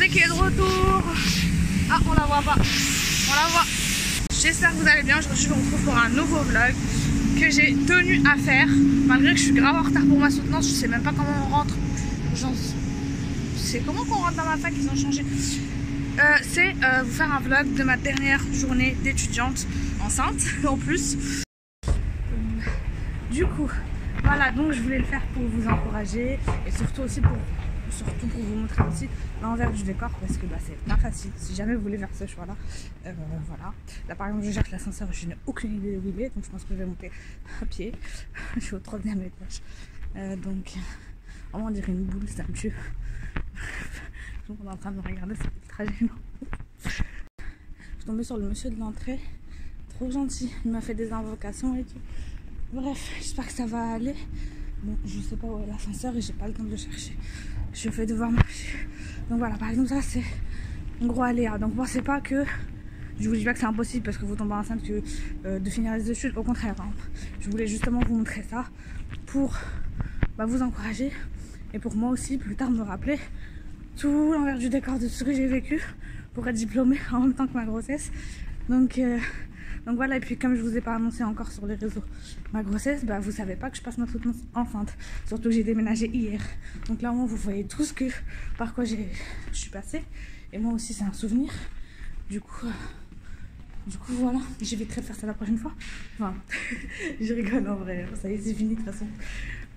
José qui est de retour. Ah, on la voit pas. On la voit. J'espère que vous allez bien. Aujourd'hui, je vous retrouve pour un nouveau vlog que j'ai tenu à faire. Malgré que je suis grave en retard pour ma soutenance, je sais même pas comment on rentre. C'est comment qu'on rentre dans ma fac, ils ont changé. C'est vous faire un vlog de ma dernière journée d'étudiante enceinte en plus. Du coup, voilà, donc je voulais le faire pour vous encourager et surtout aussi pour vous montrer aussi l'envers du décor parce que bah, c'est pas facile si jamais vous voulez faire ce choix là. Voilà, là par exemple je cherche l'ascenseur, je n'ai aucune idée où il est, donc je pense que je vais monter à pied. Je suis au 3e étage, donc vraiment on dirait une boule, ça me tue. Donc on est en train de me regarder, c'est ultra gênant. Je suis tombée sur le monsieur de l'entrée, trop gentil, il m'a fait des invocations et tout. Bref, j'espère que ça va aller. Bon, je sais pas où est l'ascenseur et j'ai pas le temps de le chercher. Je vais devoir marcher. Donc voilà, par exemple ça c'est un gros aléa. Donc pensez pas que, je vous dis pas que c'est impossible parce que vous tombez enceinte que de finir les études, au contraire. Hein. Je voulais justement vous montrer ça pour vous encourager et pour moi aussi plus tard me rappeler tout l'envers du décor de tout ce que j'ai vécu pour être diplômée en même temps que ma grossesse. Donc voilà, et puis comme je vous ai pas annoncé encore sur les réseaux ma grossesse, vous savez pas que je passe ma soutenance enceinte. Surtout que j'ai déménagé hier. Donc là vous voyez tout ce que par quoi je suis passée. Et moi aussi c'est un souvenir. Du coup voilà, j'éviterai de faire ça la prochaine fois. Enfin, je rigole en vrai, ça y est c'est fini de toute façon.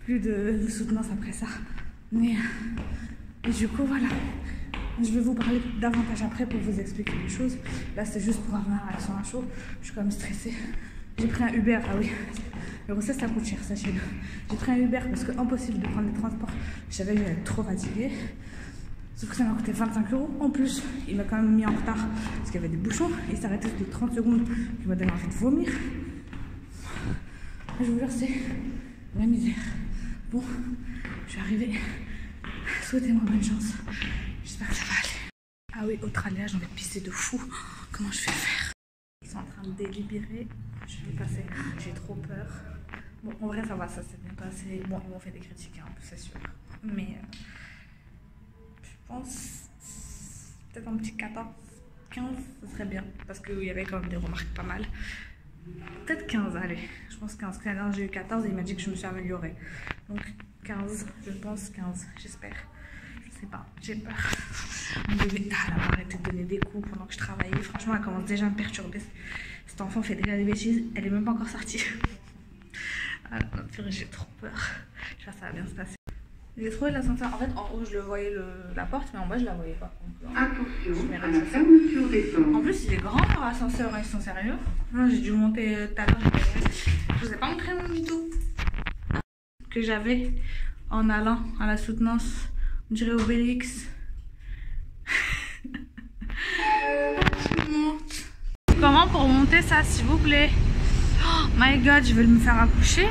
Plus de soutenance après ça. Mais et du coup voilà. Je vais vous parler davantage après pour vous expliquer les choses. Là, c'est juste pour avoir une réaction à chaud. Je suis quand même stressée. J'ai pris un Uber. Ah oui, le grossesse, ça coûte cher, sachez-le. J'ai pris un Uber parce que impossible de prendre les transports. Je savais que j'allais être trop fatiguée. Sauf que ça m'a coûté 25 €. En plus, il m'a quand même mis en retard parce qu'il y avait des bouchons. Il s'est arrêté toutes les 30 secondes qui m'a donné envie de vomir. Je vous jure, c'est la misère. Bon, je suis arrivée. Souhaitez-moi bonne chance. J'espère que ça va aller. Ah oui, autre aléa, j'ai envie de pisser de fou. Comment je vais faire? Ils sont en train de délibérer. Je vais passer. J'ai trop peur. Bon, en vrai, ça va, ça s'est bien passé. Bon, ils m'ont fait des critiques, hein, c'est sûr. Mais je pense peut-être un petit 14, 15, ce serait bien. Parce qu'il y avait quand même des remarques pas mal. Peut-être 15, allez. Je pense 15. Quand j'ai eu 14, il m'a dit que je me suis améliorée. Donc 15, je pense 15, j'espère. Je sais pas, j'ai peur. Mon bébé, elle a arrêté de donner des coups pendant que je travaillais. Franchement, elle commence déjà à me perturber. Cet enfant fait déjà des bêtises, elle est même pas encore sortie. Ah non, purée, j'ai trop peur. J'espère que ça va bien se passer. J'ai trouvé l'ascenseur. En fait, en haut, je le voyais la porte, mais en bas, je la voyais pas. Donc, attention à la fermeture des portes. En plus, il est grand leur ascenseur, ils sont sérieux. J'ai dû monter tout à l'heure. Je vous ai pas montré mon tout que j'avais en allant à la soutenance. On dirait Obélix. Je monte. Comment pour monter ça, s'il vous plaît? Oh my god, je vais me faire accoucher.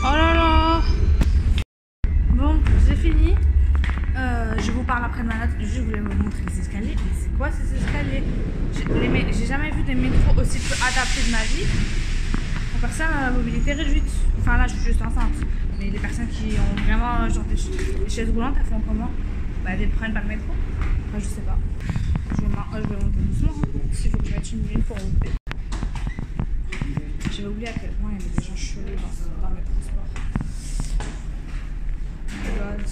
Oh là là. Bon, j'ai fini. Je vous parle après de ma note. Je voulais vous montrer les escaliers. Mais c'est quoi ces escaliers? J'ai jamais vu des métros aussi peu adaptés de ma vie. Pour personnes à la mobilité réduite. Enfin là, je suis juste enceinte. Mais les personnes qui ont vraiment genre des chaises roulantes, elles font comment? Elles prennent pas le métro. Enfin, je sais pas. Je vais monter doucement. Il faut que je mette une minute pour monter. J'avais oublié à quel point il y avait des gens chelous dans mes transports. Oh my god.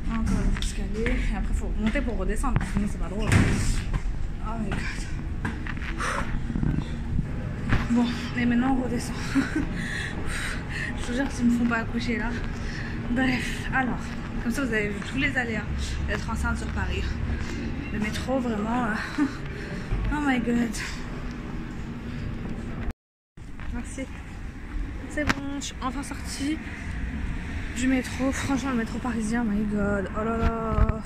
Encore un escalier. Et après, il faut monter pour redescendre. Sinon, c'est pas drôle. Oh my god. Bon, et maintenant on redescend. Je vous jure qu'ils me font pas accoucher là. Bref, alors, comme ça vous avez vu tous les aléas d'être enceinte sur Paris. Le métro, vraiment. Oh my god. Merci. C'est bon, je suis enfin sortie du métro. Franchement, le métro parisien, my god. Oh là là.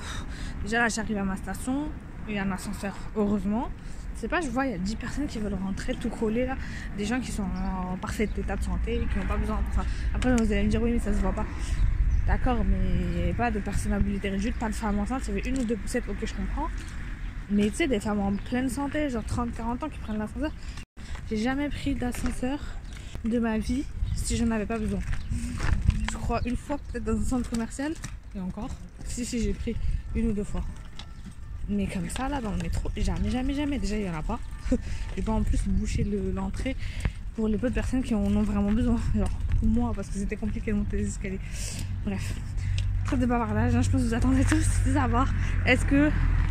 Déjà là, j'arrive à ma station. Il y a un ascenseur, heureusement. Je sais pas, je vois, il y a 10 personnes qui veulent rentrer tout collés là. Des gens qui sont en parfait état de santé, qui n'ont pas besoin. Enfin, après, vous allez me dire, oui, mais ça se voit pas. D'accord, mais il n'y avait pas de personnes à mobilité réduite, pas de femmes enceintes. Il y avait une ou deux poussettes, ok, je comprends. Mais tu sais, des femmes en pleine santé, genre 30-40 ans qui prennent l'ascenseur. J'ai jamais pris d'ascenseur de ma vie si je n'en avais pas besoin. Je crois une fois, peut-être dans un centre commercial. Et encore. Si, j'ai pris une ou deux fois. Mais comme ça, là, dans le métro, jamais, jamais, jamais. Déjà, il n'y en a pas. J'ai pas en plus bouché l'entrée pour les peu de personnes qui en ont vraiment besoin. Genre, pour moi, parce que c'était compliqué de monter les escaliers. Bref, trêve de bavardage, hein. Je pense que vous attendez tous de savoir est-ce que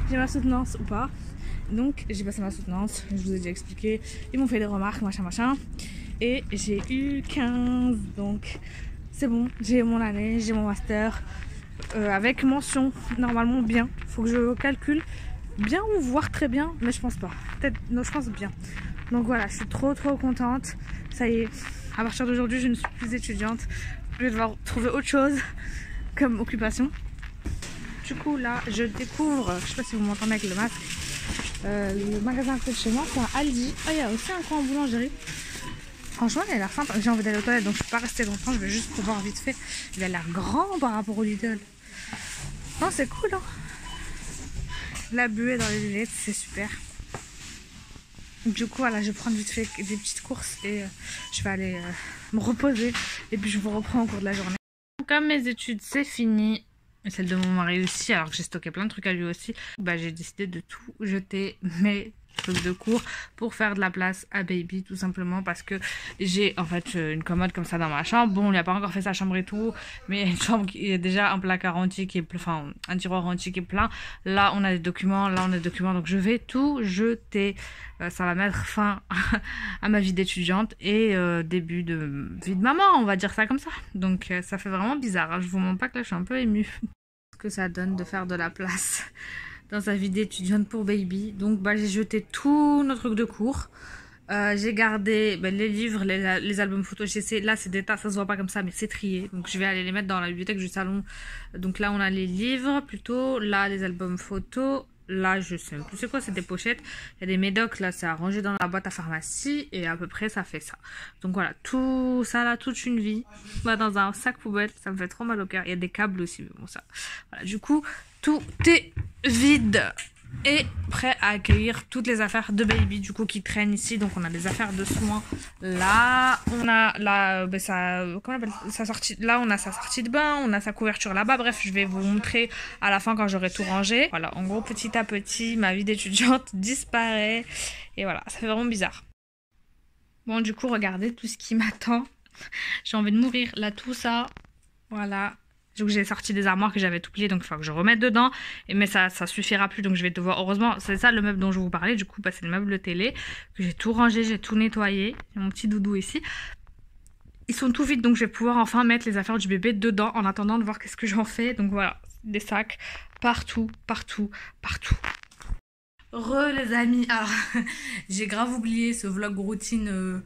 j'ai ma soutenance ou pas. Donc, j'ai passé ma soutenance, je vous ai déjà expliqué. Ils m'ont fait des remarques, machin. Et j'ai eu 15, donc c'est bon. J'ai mon année, j'ai mon master. Avec mention, normalement bien. Faut que je calcule bien ou voire très bien, mais je pense pas. Peut-être, non, je pense bien. Donc voilà, je suis trop contente. Ça y est, à partir d'aujourd'hui, je ne suis plus étudiante. Je vais devoir trouver autre chose comme occupation. Du coup, là, je découvre, je sais pas si vous m'entendez avec le masque, le magasin à côté de chez moi, c'est un Aldi. Oh, il y a aussi un coin en boulangerie. Franchement, il a l'air sympa. J'ai envie d'aller aux toilettes, donc je peux pas rester longtemps. Je vais juste pouvoir vite fait. Il a l'air grand par rapport au Lidl. Non, c'est cool, hein. La buée dans les lunettes, c'est super. Du coup, voilà, je vais prendre vite fait des petites courses et je vais aller me reposer. Et puis, je vous reprends au cours de la journée. Comme mes études, c'est fini. Et celle de mon mari aussi, alors que j'ai stocké plein de trucs à lui aussi. Bah, j'ai décidé de tout jeter, mais trucs de cours pour faire de la place à baby, tout simplement parce que j'ai en fait une commode comme ça dans ma chambre. Bon, il n'a pas encore fait sa chambre et tout, mais une chambre qui est déjà un placard entier qui est plein, enfin un tiroir entier qui est plein. Là on a des documents, là on a des documents, donc je vais tout jeter. Ça va mettre fin à ma vie d'étudiante et début de vie de maman, on va dire ça comme ça. Donc ça fait vraiment bizarre, hein. Je vous mens pas que là je suis un peu émue. Ce que ça donne de faire de la place dans sa vie d'étudiante pour baby. Donc bah, j'ai jeté tous nos trucs de cours. J'ai gardé les livres, les albums photos. Là c'est des tas, ça se voit pas comme ça, mais c'est trié. Donc je vais aller les mettre dans la bibliothèque du salon. Donc là on a les livres plutôt. Là les albums photos. Là je sais même plus c'est quoi, c'est des pochettes. Il y a des médocs, là c'est à ranger dans la boîte à pharmacie. Et à peu près ça fait ça. Donc voilà, tout ça là, toute une vie. Bah, dans un sac poubelle, ça me fait trop mal au cœur. Il y a des câbles aussi, mais bon ça. Voilà, du coup, tout est vide et prêt à accueillir toutes les affaires de baby du coup qui traînent ici. Donc on a des affaires de soins là, on a là sa sortie, là on a sa sortie de bain, on a sa couverture là-bas. Bref, je vais vous montrer à la fin quand j'aurai tout rangé. Voilà, en gros petit à petit ma vie d'étudiante disparaît et voilà, ça fait vraiment bizarre. Bon, du coup regardez tout ce qui m'attend. J'ai envie de mourir là, tout ça, voilà. Donc j'ai sorti des armoires que j'avais tout plié, donc il faut que je remette dedans. Mais ça suffira plus, donc je vais devoir... Heureusement, c'est ça le meuble dont je vous parlais. Du coup, c'est le meuble télé que j'ai tout rangé, j'ai tout nettoyé. J'ai mon petit doudou ici. Ils sont tout vides, donc je vais pouvoir enfin mettre les affaires du bébé dedans en attendant de voir qu'est-ce que j'en fais. Donc voilà, des sacs partout. Les amis, alors j'ai grave oublié ce vlog routine...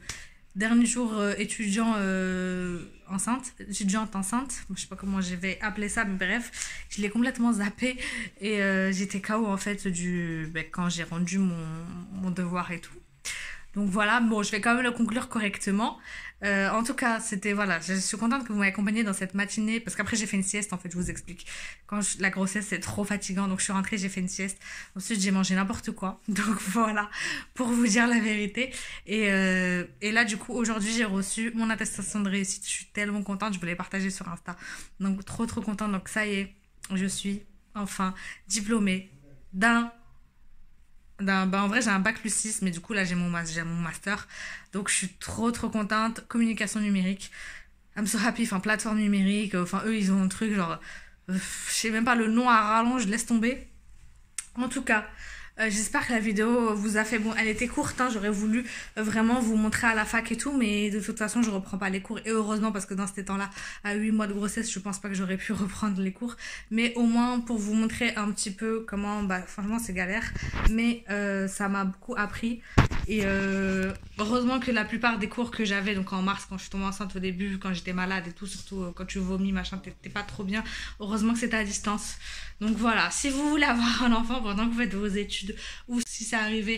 Dernier jour étudiante enceinte, je sais pas comment je vais appeler ça, mais bref, je l'ai complètement zappé et j'étais KO en fait quand j'ai rendu mon devoir et tout. Donc voilà, bon, je vais quand même le conclure correctement. En tout cas, c'était, voilà, je suis contente que vous m'ayez accompagnée dans cette matinée, parce qu'après j'ai fait une sieste, en fait, je vous explique. La grossesse, c'est trop fatigant, donc je suis rentrée, j'ai fait une sieste. Ensuite, j'ai mangé n'importe quoi. Donc voilà, pour vous dire la vérité. Et là, du coup, aujourd'hui, j'ai reçu mon attestation de réussite. Je suis tellement contente, je voulais partager sur Insta. Donc trop contente. Donc ça y est, je suis enfin diplômée en vrai j'ai un bac plus 6, mais du coup là j'ai mon master, donc je suis trop contente. Communication numérique, I'm so happy, enfin plateforme numérique, enfin eux ils ont un truc genre je sais même pas le nom à rallonge, laisse tomber. En tout cas j'espère que la vidéo vous a fait bon. Elle était courte, hein, j'aurais voulu vraiment vous montrer à la fac et tout, mais de toute façon je reprends pas les cours, et heureusement, parce que dans ces temps-là, à 8 mois de grossesse, je pense pas que j'aurais pu reprendre les cours, mais au moins pour vous montrer un petit peu comment, franchement c'est galère, mais ça m'a beaucoup appris. Et heureusement que la plupart des cours que j'avais, donc en mars quand je suis tombée enceinte au début, quand j'étais malade et tout, surtout quand tu vomis machin, t'es pas trop bien, heureusement que c'était à distance. Donc voilà, si vous voulez avoir un enfant pendant que vous faites vos études, ou si c'est arrivé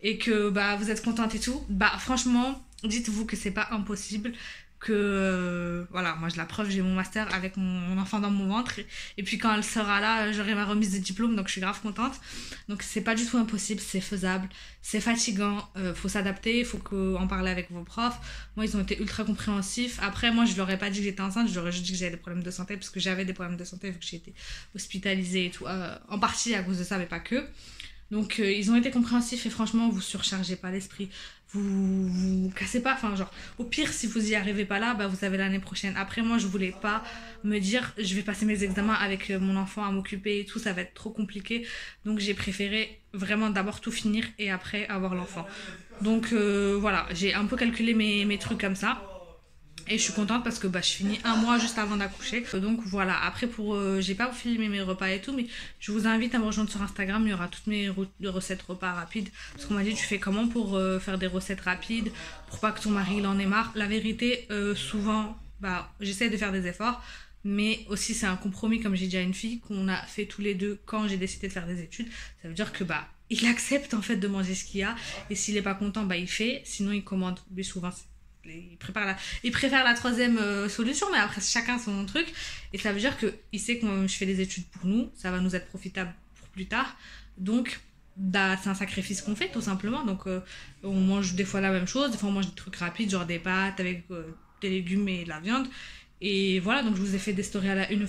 et que vous êtes contente et tout, franchement dites-vous que c'est pas impossible. que voilà, moi j'ai la preuve, j'ai mon master avec mon enfant dans mon ventre et puis quand elle sera là, j'aurai ma remise de diplôme, donc je suis grave contente. Donc c'est pas du tout impossible, c'est faisable, c'est fatigant, faut s'adapter, faut en parler avec vos profs. Moi ils ont été ultra compréhensifs. Après moi je leur ai pas dit que j'étais enceinte, je leur ai juste dit que j'avais des problèmes de santé parce que j'avais des problèmes de santé vu que j'ai été hospitalisée et tout, en partie à cause de ça mais pas que. Donc ils ont été compréhensifs et franchement vous surchargez pas l'esprit, vous cassez pas, enfin genre au pire si vous y arrivez pas là, bah vous avez l'année prochaine. Après moi je voulais pas me dire je vais passer mes examens avec mon enfant à m'occuper et tout, ça va être trop compliqué, donc j'ai préféré vraiment d'abord tout finir et après avoir l'enfant. Donc voilà, j'ai un peu calculé mes trucs comme ça. Et je suis contente parce que bah, je finis 1 mois juste avant d'accoucher. Donc voilà, après j'ai pas filmé mes repas et tout, mais je vous invite à me rejoindre sur Instagram, il y aura toutes mes recettes repas rapides. Parce qu'on m'a dit tu fais comment pour faire des recettes rapides, pour pas que ton mari il en ait marre. La vérité, souvent, bah, j'essaie de faire des efforts, mais aussi c'est un compromis comme j'ai dit à une fille qu'on a fait tous les deux quand j'ai décidé de faire des études. Ça veut dire que bah il accepte en fait de manger ce qu'il y a et s'il est pas content bah il fait, sinon il commande. Mais souvent il préfère la troisième solution, mais après chacun son truc et ça veut dire que il sait que moi, je fais des études pour nous, ça va nous être profitable pour plus tard, donc bah, c'est un sacrifice qu'on fait tout simplement. Donc on mange des fois la même chose, des fois on mange des trucs rapides genre des pâtes avec des légumes et de la viande et voilà. Donc je vous ai fait des stories à la une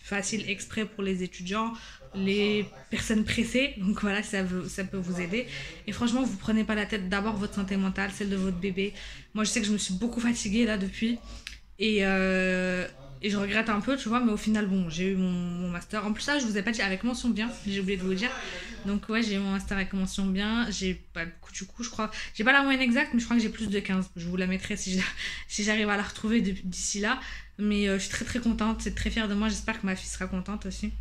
facile exprès pour les étudiants, les personnes pressées, donc voilà, ça peut vous aider. Et franchement vous prenez pas la tête, d'abord votre santé mentale, celle de votre bébé. Moi je sais que je me suis beaucoup fatiguée là depuis et je regrette un peu, tu vois, mais au final bon, j'ai eu mon master. En plus ça je vous ai pas dit, avec mention bien, j'ai oublié de vous le dire. Donc ouais, j'ai eu mon master avec mention bien, j'ai pas beaucoup du coup, je crois, j'ai pas la moyenne exacte mais je crois que j'ai plus de 15. Je vous la mettrai si j'arrive à la retrouver d'ici là. Mais je suis très très contente, c'est très fière de moi, j'espère que ma fille sera contente aussi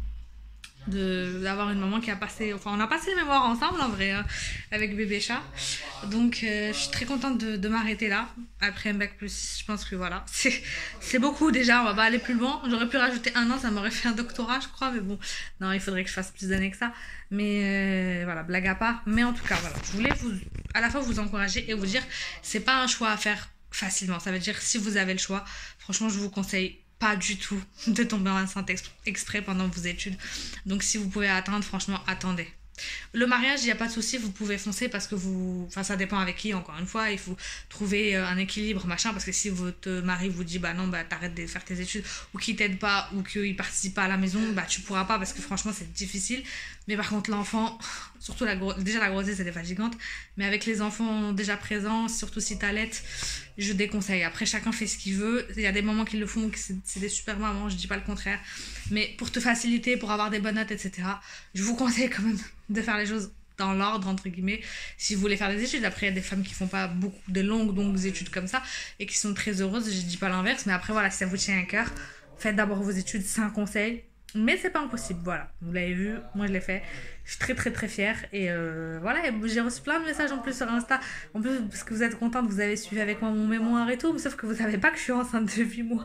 d'avoir une maman qui a passé, enfin on a passé les mémoires ensemble en vrai, hein, avec bébé chat. Donc je suis très contente de m'arrêter là après un bac+6. Je pense que voilà, c'est beaucoup déjà, on va pas aller plus loin. J'aurais pu rajouter 1 an, ça m'aurait fait un doctorat je crois, mais bon non, il faudrait que je fasse plus d'années que ça. Mais voilà, blague à part. Mais en tout cas voilà, je voulais à la fois vous encourager et vous dire c'est pas un choix à faire facilement. Ça veut dire si vous avez le choix, franchement je vous conseille pas du tout de tomber enceinte exprès pendant vos études. Donc si vous pouvez attendre, franchement attendez. Le mariage, il n'y a pas de souci, vous pouvez foncer parce que enfin ça dépend avec qui, encore une fois, il faut trouver un équilibre, machin, parce que si votre mari vous dit bah non, bah t'arrêtes de faire tes études, ou qu'il t'aide pas, ou qu'il participe pas à la maison, bah tu pourras pas parce que franchement c'est difficile. Mais par contre l'enfant, surtout déjà la grossesse elle est fatigante, mais avec les enfants déjà présents, surtout si t'allaites, je déconseille. Après chacun fait ce qu'il veut, il y a des mamans qui le font, c'est des super mamans, je dis pas le contraire, mais pour te faciliter, pour avoir des bonnes notes, etc., je vous conseille quand même de faire les choses dans l'ordre entre guillemets si vous voulez faire des études. Après il y a des femmes qui font pas beaucoup de longues études comme ça et qui sont très heureuses, je dis pas l'inverse, mais après voilà, si ça vous tient à cœur, faites d'abord vos études, c'est un conseil, mais c'est pas impossible. Voilà, vous l'avez vu, moi je l'ai fait, je suis très très très fière et voilà, et j'ai reçu plein de messages en plus sur Insta, en plus parce que vous êtes contente, vous avez suivi avec moi mon mémoire et tout, mais sauf que vous savez pas que je suis enceinte de 8 mois.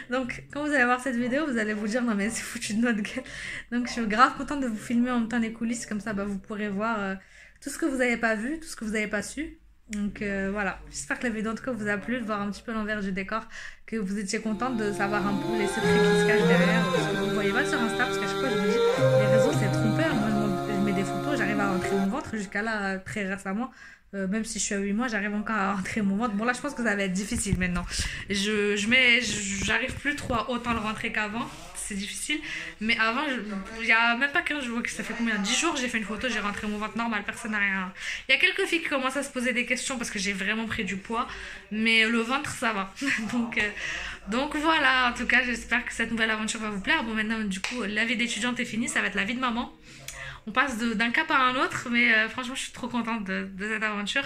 Donc quand vous allez voir cette vidéo, vous allez vous dire non mais c'est foutu de notre gueule. Donc je suis grave contente de vous filmer en même temps les coulisses, comme ça bah, vous pourrez voir tout ce que vous n'avez pas vu, tout ce que vous n'avez pas su. Donc voilà, j'espère que la vidéo en tout cas vous a plu, de voir un petit peu l'envers du décor, que vous étiez contente de savoir un peu les secrets qui se cachent derrière, parce que vous ne voyez pas sur Insta, parce qu'à chaque fois je vous dis, les réseaux c'est trompeur. Moi je mets des photos, j'arrive à rentrer mon ventre, jusqu'à là très récemment, même si je suis à 8 mois, j'arrive encore à rentrer mon ventre. Bon là je pense que ça va être difficile maintenant, j'arrive plus trop à autant le rentrer qu'avant, c'est difficile, mais avant, il y a même pas 15 jours, ça fait combien, 10 jours, j'ai fait une photo, j'ai rentré mon ventre normal, personne n'a rien. Il y a quelques filles qui commencent à se poser des questions parce que j'ai vraiment pris du poids, mais le ventre ça va. Donc voilà, en tout cas j'espère que cette nouvelle aventure va vous plaire. Bon maintenant du coup la vie d'étudiante est finie, ça va être la vie de maman. On passe d'un cap à un autre, mais franchement je suis trop contente de cette aventure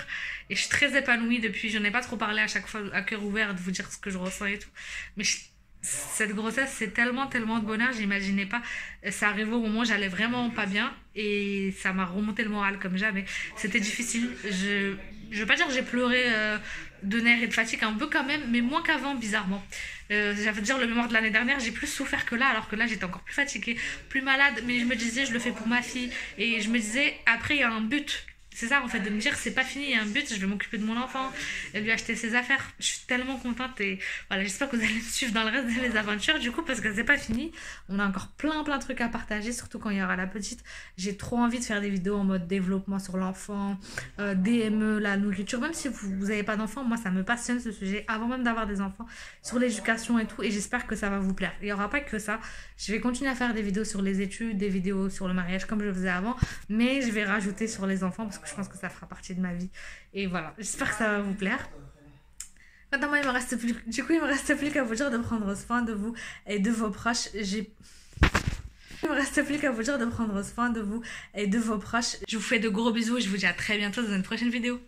et je suis très épanouie depuis. Je n'ai pas trop parlé à chaque fois à cœur ouvert de vous dire ce que je ressens et tout, mais cette grossesse c'est tellement de bonheur, j'imaginais pas. Ça arrivait au moment où j'allais vraiment pas bien et ça m'a remonté le moral comme jamais. C'était difficile, je veux pas dire que j'ai pleuré de nerfs et de fatigue, un peu quand même, mais moins qu'avant bizarrement. J'avais dire le mémoire de l'année dernière, j'ai plus souffert que là, alors que là j'étais encore plus fatiguée, plus malade, mais je me disais je le fais pour ma fille et je me disais après il y a un but c'est ça en fait, de me dire c'est pas fini, il y a un but, je vais m'occuper de mon enfant, lui acheter ses affaires. Je suis tellement contente et voilà, j'espère que vous allez me suivre dans le reste de mes aventures du coup, parce que c'est pas fini. On a encore plein de trucs à partager, surtout quand il y aura la petite. J'ai trop envie de faire des vidéos en mode développement sur l'enfant, DME, la nourriture. Même si vous avez pas d'enfant, moi ça me passionne ce sujet avant même d'avoir des enfants, sur l'éducation et tout, et j'espère que ça va vous plaire. Il y aura pas que ça, je vais continuer à faire des vidéos sur les études, des vidéos sur le mariage comme je faisais avant, mais je vais rajouter sur les enfants parce que je pense que ça fera partie de ma vie. Et voilà, j'espère que ça va vous plaire. Maintenant, il me reste plus qu'à vous dire de prendre soin de vous et de vos proches. Il me reste plus qu'à vous dire de prendre soin de vous et de vos proches. Je vous fais de gros bisous et je vous dis à très bientôt dans une prochaine vidéo.